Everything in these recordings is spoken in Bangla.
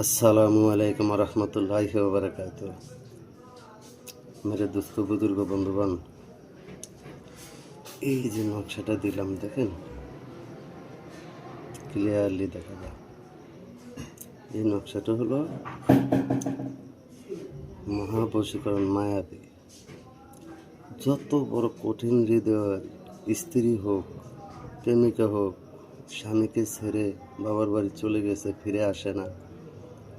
अस्सलामु अलैकुम रहमतुल्लाहि व बरकातुहू। मेरे दोस्तों बुजुर्ग बंधुगण, এই যে নকশাটা দিলাম দেখেন, ক্লিয়ারলি দেখা যায়। এই নকশাটা হলো মহাবশীকরণ মায়াবী। যত বড় কঠিন হৃদয়ের স্ত্রী হোক, প্রেমিকা হোক, স্বামীকে ছেড়ে বাবার বাড়ি চলে গেছে, ফিরে আসে না,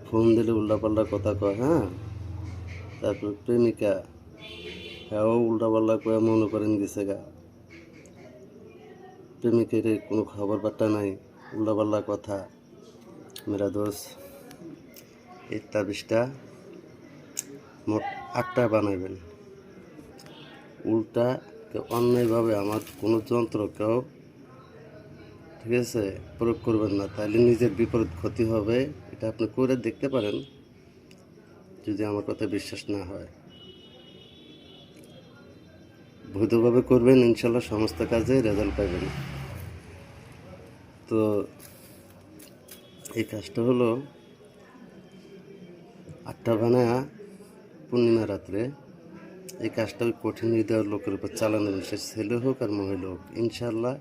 ফোন দিলে উল্টাপাল্টা কথা কয়, হ্যাঁ, তারপর প্রেমিকা হ্যাঁ উল্টাপাল্টা কয়ে মনে করেন গেছে গা, প্রেমিকের কোনো খবর বার্তা নাই, উল্টাপাল্টা কথা। মেরা দোস্ত, এই তাবিজটা মোট 8টা বানাইবেন। উল্টা অন্যায়ভাবে আমার কোনো যন্ত্র কেউ, ঠিক আছে, প্রয়োগ করবেন না, তাহলে নিজের বিপরীত ক্ষতি হবে। এটা আপনি করে দেখতে পারেন যদি আমার কথা বিশ্বাস না হয়। বৈধভাবে করবেন, ইনশাল্লাহ সমস্ত কাজে রেজাল্ট পাবেন। তো এই কাজটা হলো 8টা বানায়া পূর্ণিমা রাত্রে এই কাজটা ওই কঠিন হৃদয়ের লোকের উপর চালানো, সে ছেলে হোক আর মহিলা হোক। ইনশাল্লাহ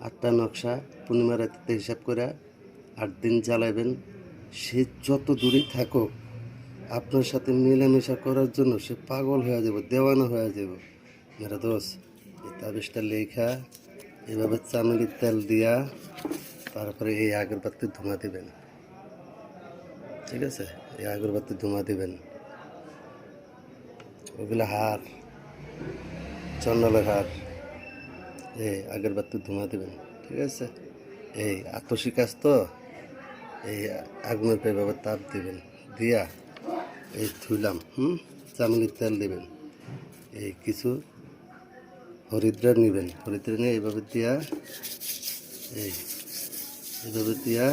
8টা নকশা পূর্ণিমা রাত্রিতে হিসাব করে 8 দিন জ্বালাবেন। সে যত দূরেই থাকুক, আপনার সাথে মেলামেশা করার জন্য সে পাগল হয়ে যাব, দেওয়ানা হয়ে যাব। মেরা দোস্ত, এই তাবিজটা লেখা এভাবে চামেলির তেল দিয়া তারপরে এই আগরবাতির ধোঁয়া দিবেন, ঠিক আছে? এই আগরবাতির ধোঁয়া দিবেন। ওগুলো হার, চন্দনের হার, এই আগরবাতির ধোঁয়া দিবেন, ঠিক আছে? এই আতসী কাজ তো, এই আগুনের এভাবে তাপ দিবেন, দিয়া এই ধুইলাম, চামেলির তেল দিবেন, এই কিছু হরিদ্রা নেবেন, হরিদ্রা নিয়ে এইভাবে দিয়া, এইভাবে দিয়া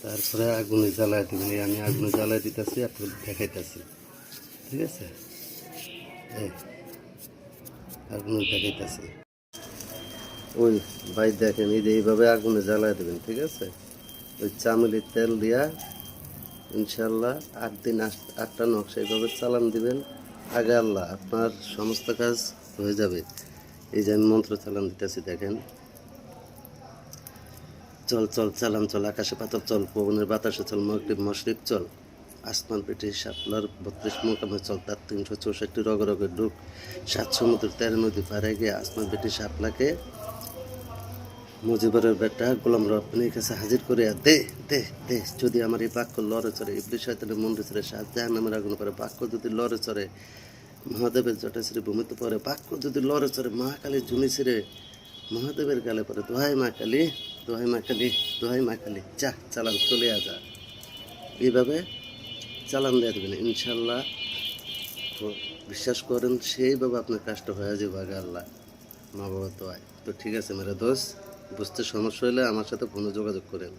তারপরে আগুনে জ্বালায় দেবেন। এই আমি আগুনে জ্বালায় দিতেছি, আপনাদের দেখাইতেছি, ঠিক আছে? এই আগুনে দেখাইতেছি, ওই ভাই দেখেন, এই যে এইভাবে আগুনে জ্বালায় দেবেন, ঠিক আছে? ওই চামেলির তেল দিয়া ইনশাল্লাহ 8 দিন 8টা নকশা এইভাবে চালান দিবেন। আগে আল্লাহ আপনার সমস্ত কাজ হয়ে যাবে। এই যে আমি মন্ত্র চালান দিতেছি দেখেন, চল চল চালান চল, আকাশে পাথর চল, পবনের বাতাসে চল, মশরিক চল, আসমান পেটে শাপলার 32 মোকামে চল, তার 364 রগ রগে ঢুক, 7 সমুদ্র 13 নদী পারে গিয়ে আসমান পেটে শাপলাকে মুজিবরের বেটা গোলাম রব্বানির কাছে হাজির করে দে দে দে। যদি আমার এই বাক্য লড়ে চড়ে, ইবলিস শয়তানের মন্দির চড়ে, জাহান্নামের আগুন পড়ে, বাক্য যদি লড়ে চড়ে, মহাদেবের জটা ছিঁড়ে ভূমিতে পড়ে, বাক্য যদি লড়ে চড়ে, মহাকালীর জুনি ছিঁড়ে মহাদেবের গালে পড়ে, দোহাই মা কালী, দোহাই মা কালী, দোহাই মা কালী, যা চালান চলে যা। এইভাবে চালান দিয়ে দেবেন ইনশাল্লাহ। বিশ্বাস করেন সেইভাবে আপনার কাজটা হয়ে যাবে। আগে আল্লাহ মা বাবা তো আয়। তো ঠিক আছে মেরা দোস্ত, বুঝতে সমস্যা হলে আমার সাথে ফোনে যোগাযোগ করেন।